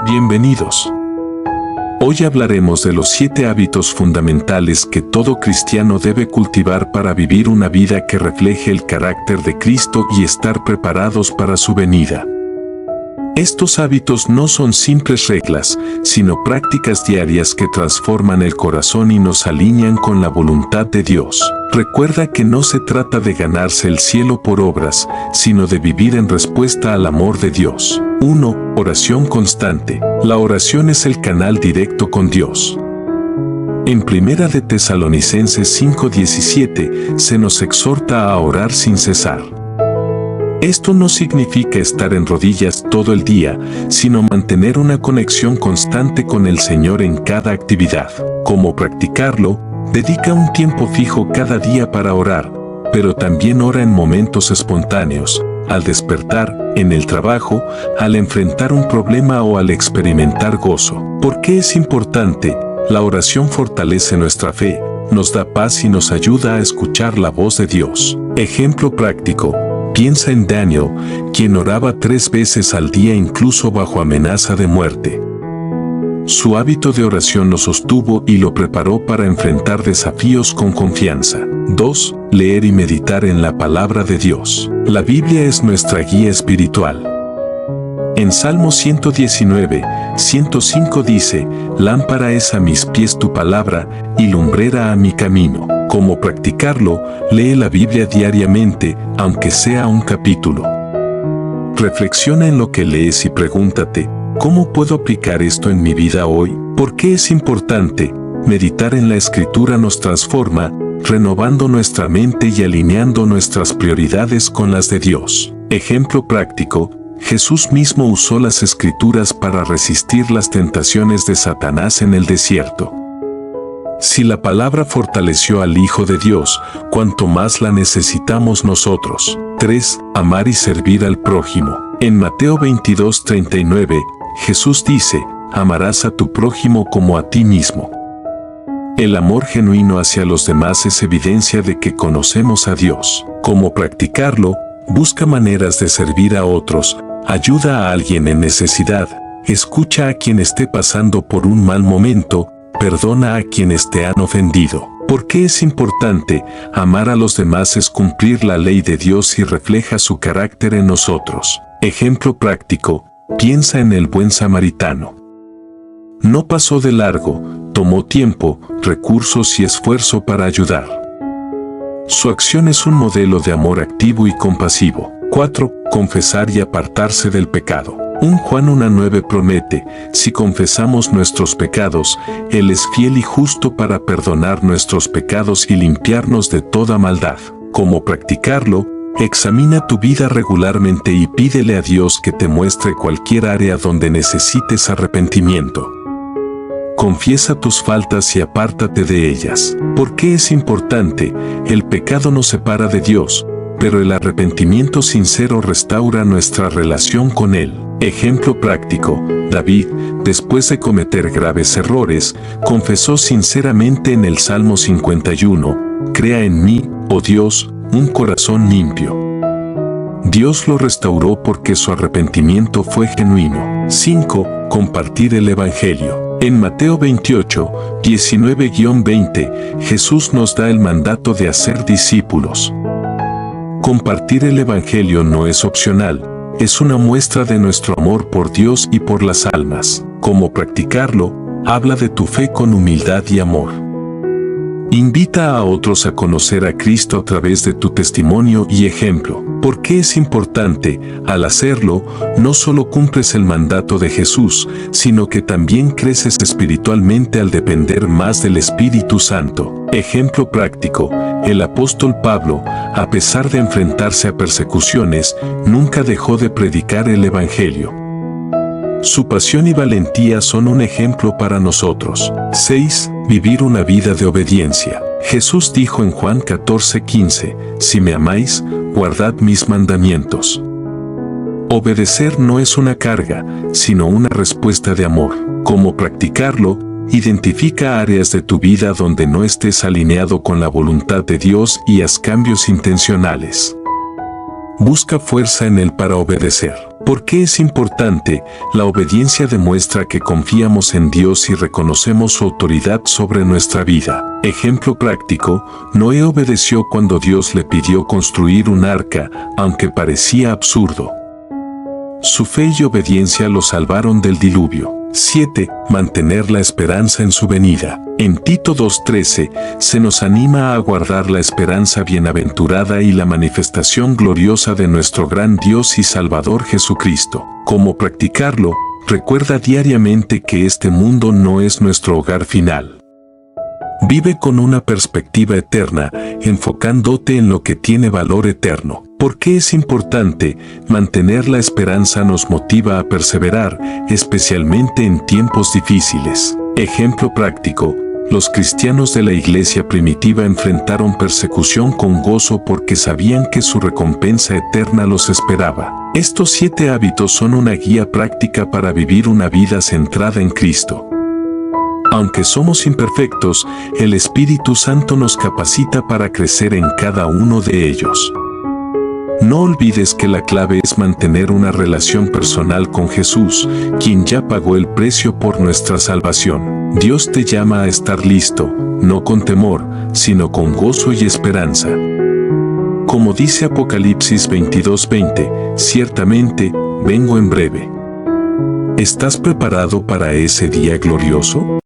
Bienvenidos. Hoy hablaremos de los 7 hábitos fundamentales que todo cristiano debe cultivar para vivir una vida que refleje el carácter de Cristo y estar preparados para su venida. Estos hábitos no son simples reglas, sino prácticas diarias que transforman el corazón y nos alinean con la voluntad de Dios. Recuerda que no se trata de ganarse el cielo por obras, sino de vivir en respuesta al amor de Dios. 1. Oración constante. La oración es el canal directo con Dios. En 1 de Tesalonicenses 5:17 se nos exhorta a orar sin cesar. Esto no significa estar en rodillas todo el día, sino mantener una conexión constante con el Señor en cada actividad. ¿Cómo practicarlo? Dedica un tiempo fijo cada día para orar, pero también ora en momentos espontáneos, al despertar, en el trabajo, al enfrentar un problema o al experimentar gozo. ¿Por qué es importante? La oración fortalece nuestra fe, nos da paz y nos ayuda a escuchar la voz de Dios. Ejemplo práctico. Piensa en Daniel, quien oraba 3 veces al día incluso bajo amenaza de muerte. Su hábito de oración lo sostuvo y lo preparó para enfrentar desafíos con confianza. 2. Leer y meditar en la palabra de Dios. La Biblia es nuestra guía espiritual. En Salmo 119, 105 dice, «Lámpara es a mis pies tu palabra y lumbrera a mi camino». ¿Cómo practicarlo? Lee la Biblia diariamente, aunque sea un capítulo. Reflexiona en lo que lees y pregúntate, ¿cómo puedo aplicar esto en mi vida hoy? ¿Por qué es importante? Meditar en la Escritura nos transforma, renovando nuestra mente y alineando nuestras prioridades con las de Dios. Ejemplo práctico, Jesús mismo usó las Escrituras para resistir las tentaciones de Satanás en el desierto. Si la palabra fortaleció al Hijo de Dios, cuanto más la necesitamos nosotros. 3. Amar y servir al prójimo. En Mateo 22:39, Jesús dice, «Amarás a tu prójimo como a ti mismo». El amor genuino hacia los demás es evidencia de que conocemos a Dios. ¿Cómo practicarlo? Busca maneras de servir a otros, ayuda a alguien en necesidad, escucha a quien esté pasando por un mal momento, perdona a quienes te han ofendido. ¿Por qué es importante? Amar a los demás es cumplir la ley de Dios y refleja su carácter en nosotros. Ejemplo práctico, piensa en el buen samaritano. No pasó de largo, tomó tiempo, recursos y esfuerzo para ayudar. Su acción es un modelo de amor activo y compasivo. 4. Confesar y apartarse del pecado. Juan 1:9 promete, si confesamos nuestros pecados, Él es fiel y justo para perdonar nuestros pecados y limpiarnos de toda maldad. ¿Cómo practicarlo? Examina tu vida regularmente y pídele a Dios que te muestre cualquier área donde necesites arrepentimiento. Confiesa tus faltas y apártate de ellas. ¿Por qué es importante? El pecado nos separa de Dios, pero el arrepentimiento sincero restaura nuestra relación con Él. Ejemplo práctico, David, después de cometer graves errores, confesó sinceramente en el Salmo 51, «Crea en mí, oh Dios, un corazón limpio». Dios lo restauró porque su arrepentimiento fue genuino. 5. Compartir el Evangelio. En Mateo 28, 19-20, Jesús nos da el mandato de hacer discípulos. Compartir el Evangelio no es opcional, es una muestra de nuestro amor por Dios y por las almas. ¿Cómo practicarlo? Habla de tu fe con humildad y amor. Invita a otros a conocer a Cristo a través de tu testimonio y ejemplo. ¿Por qué es importante? Al hacerlo, no solo cumples el mandato de Jesús, sino que también creces espiritualmente al depender más del Espíritu Santo. Ejemplo práctico, el apóstol Pablo, a pesar de enfrentarse a persecuciones, nunca dejó de predicar el Evangelio. Su pasión y valentía son un ejemplo para nosotros. 6. Vivir una vida de obediencia. Jesús dijo en Juan 14:15, «Si me amáis, guardad mis mandamientos». Obedecer no es una carga, sino una respuesta de amor. ¿Cómo practicarlo? Identifica áreas de tu vida donde no estés alineado con la voluntad de Dios y haz cambios intencionales. Busca fuerza en Él para obedecer. ¿Por qué es importante? La obediencia demuestra que confiamos en Dios y reconocemos su autoridad sobre nuestra vida. Ejemplo práctico, Noé obedeció cuando Dios le pidió construir un arca, aunque parecía absurdo. Su fe y obediencia lo salvaron del diluvio. 7. Mantener la esperanza en su venida. En Tito 2:13 se nos anima a guardar la esperanza bienaventurada y la manifestación gloriosa de nuestro gran Dios y Salvador Jesucristo. ¿Cómo practicarlo? Recuerda diariamente que este mundo no es nuestro hogar final. Vive con una perspectiva eterna, enfocándote en lo que tiene valor eterno. ¿Por qué es importante? Mantener la esperanza nos motiva a perseverar, especialmente en tiempos difíciles. Ejemplo práctico, los cristianos de la iglesia primitiva enfrentaron persecución con gozo porque sabían que su recompensa eterna los esperaba. Estos 7 hábitos son una guía práctica para vivir una vida centrada en Cristo. Aunque somos imperfectos, el Espíritu Santo nos capacita para crecer en cada uno de ellos. No olvides que la clave es mantener una relación personal con Jesús, quien ya pagó el precio por nuestra salvación. Dios te llama a estar listo, no con temor, sino con gozo y esperanza. Como dice Apocalipsis 22:20, ciertamente, vengo en breve. ¿Estás preparado para ese día glorioso?